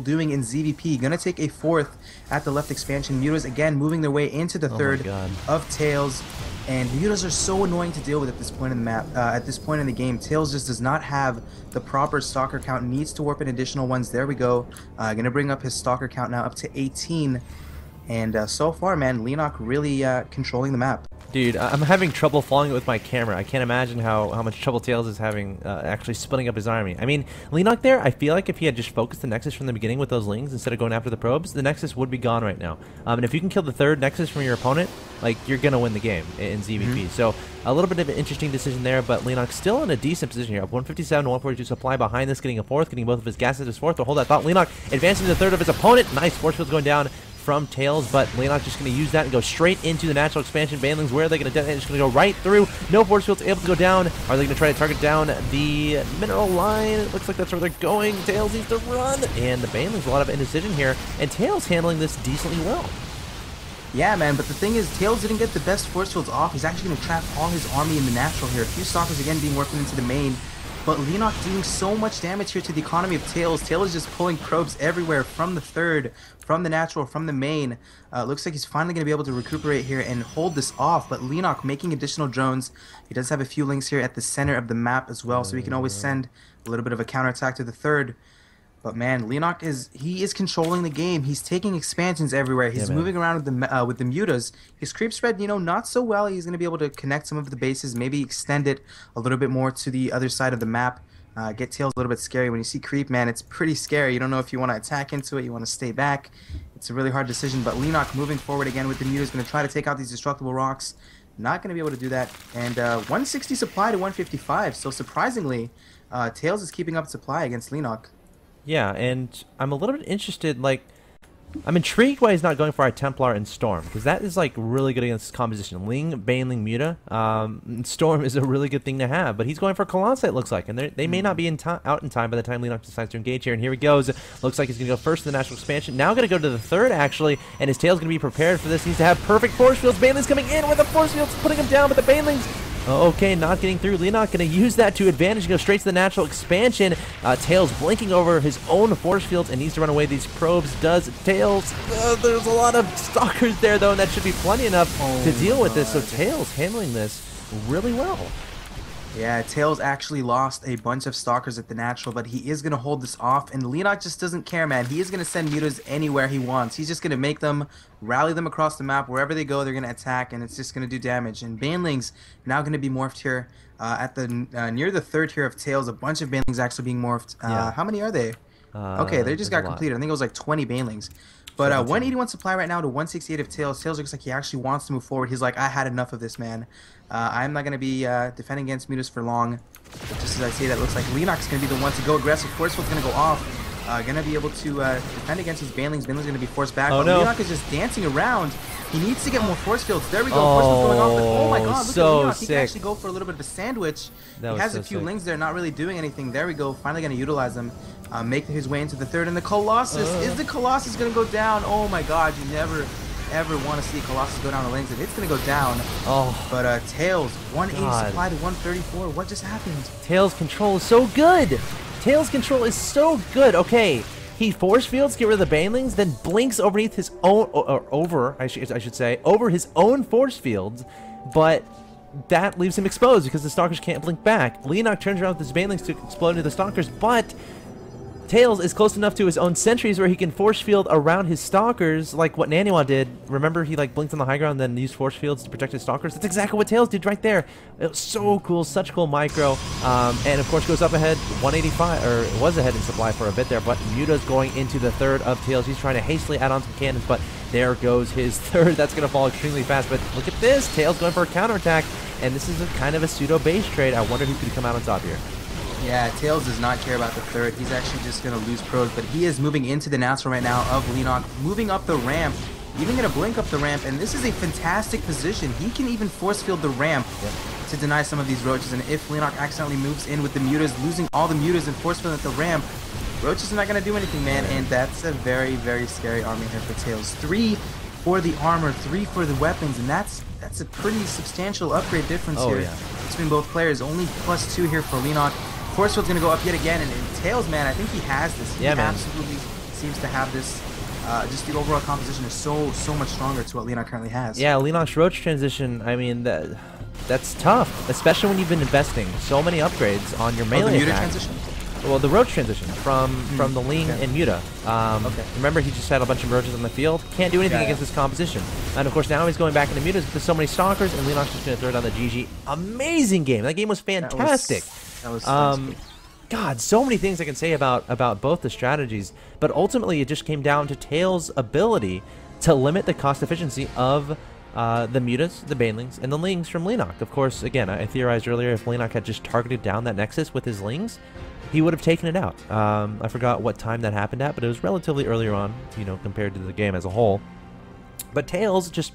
doing in ZVP? Gonna take a fourth at the left expansion. Mutas again moving their way into the third of Tails. And Mutas are so annoying to deal with at this point in the map, at this point in the game. Tails just does not have the proper stalker count, needs to warp in additional ones. There we go. Gonna bring up his stalker count now up to 18. And so far, man, Leenock really controlling the map. Dude, I'm having trouble following it with my camera. I can't imagine how much trouble Tails is having actually splitting up his army. I mean, Leenock there, I feel like if he had just focused the Nexus from the beginning with those Lings instead of going after the probes, the Nexus would be gone right now. And if you can kill the third Nexus from your opponent, like, you're going to win the game in ZVP. So a little bit of an interesting decision there, but Leenock still in a decent position here. Up 157 to 142 supply behind this, getting a fourth, getting both of his gases his fourth. To hold that thought, Leenock advancing to the third of his opponent. Nice, force field's going down from Tails, but Leenock just going to use that and go straight into the natural expansion. Banelings, where are they going to detonate? Just going to go right through. No force fields able to go down. Are they going to try to target down the mineral line? It looks like that's where they're going. Tails needs to run, and the Banelings, a lot of indecision here, and Tails handling this decently well. Yeah, man, but the thing is, Tails didn't get the best force fields off. He's actually going to trap all his army in the natural here. A few stalkers again being worked into the main. But Leenock doing so much damage here to the economy of Tails. Tails is just pulling probes everywhere from the third, from the natural, from the main. Looks like he's finally going to be able to recuperate here and hold this off. But Leenock making additional drones. He does have a few links here at the center of the map as well, so he can always send a little bit of a counterattack to the third. But man, Leenock is controlling the game. He's taking expansions everywhere. He's moving around with the Mutas. His creep spread, you know, not so well. He's going to be able to connect some of the bases, maybe extend it a little bit more to the other side of the map. Get Tails a little bit scary. When you see creep, man, it's pretty scary. You don't know if you want to attack into it, you want to stay back. It's a really hard decision. But Leenock moving forward again with the Mutas, going to try to take out these destructible rocks. Not going to be able to do that. And 160 supply to 155. So surprisingly, Tails is keeping up supply against Leenock. Yeah, and I'm a little bit interested, like, I'm intrigued why he's not going for our Templar and Storm, because that is, like, really good against this composition. Ling, Baneling, Muta. Storm is a really good thing to have, but he's going for Colossi, it looks like, and they may not be out in time by the time Leenock decides to engage here, and here he goes. Looks like he's going to go first to the National Expansion, now going to go to the third, actually, and his tail's going to be prepared for this. He needs to have perfect force fields. Baneling's coming in with the force fields, putting him down, but the Banelings... Okay, not getting through. Leenock going to use that to advantage, go straight to the natural expansion. Tails blinking over his own force fields and needs to run away. These probes does Tails. There's a lot of stalkers there, though, and that should be plenty enough to deal with this. So Tails handling this really well. Yeah, Tails actually lost a bunch of stalkers at the natural, but he is going to hold this off, and Leenock just doesn't care, man. He is going to send Mutas anywhere he wants. He's just going to make them, rally them across the map. Wherever they go, they're going to attack, and it's just going to do damage. And Banelings now going to be morphed here at the near the third tier of Tails. A bunch of Banelings actually being morphed. How many are they? Okay, they just got completed. I think it was like 20 Banelings. But 181 supply right now to 168 of Tails. Tails looks like he actually wants to move forward. He's like, I had enough of this, man. I'm not going to be defending against Mutas for long. But just as I say that, looks like Leenock's going to be the one to go aggressive. Force field's going to go off. Going to be able to defend against his Banelings. Banelings going to be forced back. But Leenock is just dancing around. He needs to get more force fields. There we go. Force field's going off. But oh my god, look at Leenock. He can actually go for a little bit of a sandwich. He has a few Lings there, not really doing anything. There we go. Finally going to utilize them. Make his way into the third. And the Colossus. Is the Colossus going to go down? Oh my god, you never ever want to see Colossus go down the lanes. If it's going to go down. But Tails, 180 supply to 134. What just happened? Tails' control is so good. Tails' control is so good. Okay, he force fields, get rid of the Banelings, then blinks underneath his own, I should say, over his own force fields, but that leaves him exposed because the Stalkers can't blink back. Leenock turns around with his Banelings to explode into the Stalkers, but Tails is close enough to his own sentries where he can force field around his stalkers like what Naniwa did. Remember, he like blinked on the high ground and then used force fields to protect his stalkers? That's exactly what Tails did right there. It was so cool, such cool micro. And of course goes up ahead, 185, or it was ahead in supply for a bit there, but Muta's going into the third of Tails. He's trying to hastily add on some cannons, but there goes his third. That's going to fall extremely fast, but look at this. Tails going for a counterattack, and this is a kind of a pseudo base trade. I wonder who could come out on top here. Yeah, Tails does not care about the third. He's actually just going to lose probes, but he is moving into the natural right now of Leenock, moving up the ramp, even going to blink up the ramp, and this is a fantastic position. He can even force field the ramp to deny some of these roaches, and if Leenock accidentally moves in with the Mutas, losing all the Mutas and force fielding at the ramp, roaches are not going to do anything, man, and that's a very, very scary army here for Tails. 3 for the armor, 3 for the weapons, and that's a pretty substantial upgrade difference here between both players. Only +2 here for Leenock. Force field's gonna go up yet again, and Tails, man, I think he has this. He absolutely seems to have this. Just the overall composition is so much stronger to what Leenock currently has. Yeah, Leenock's Roach transition, I mean, that's tough, especially when you've been investing so many upgrades on your melee the Muta attack. transition? Well, the Roach transition from the Ling and Muta. Okay. Remember, he just had a bunch of Roaches on the field. Can't do anything against this composition. And of course, now he's going back into Mutas. There's so many Stalkers, and Leenock's just going to throw down the GG. Amazing game. That game was fantastic. That was God, so many things I can say about both the strategies, but ultimately it just came down to Tails' ability to limit the cost efficiency of the Mutas, the Banelings, and the Lings from Leenock. Of course, again, I theorized earlier if Leenock had just targeted down that Nexus with his Lings, he would have taken it out. I forgot what time that happened at, but it was relatively earlier on, you know, compared to the game as a whole. But Tails just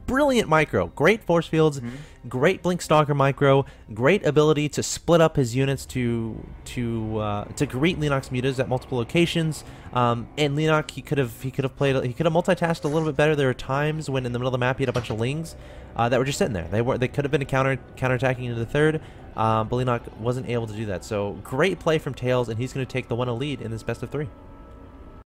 brilliant micro, great force fields, great Blink Stalker micro, great ability to split up his units to greet Leenock's Mutas at multiple locations. And Leenock, he could have multitasked a little bit better. There were times when in the middle of the map he had a bunch of Lings that were just sitting there. They could have been counterattacking into the third, but Leenock wasn't able to do that. So great play from Tails, and he's going to take the 1-0 lead in this best of 3.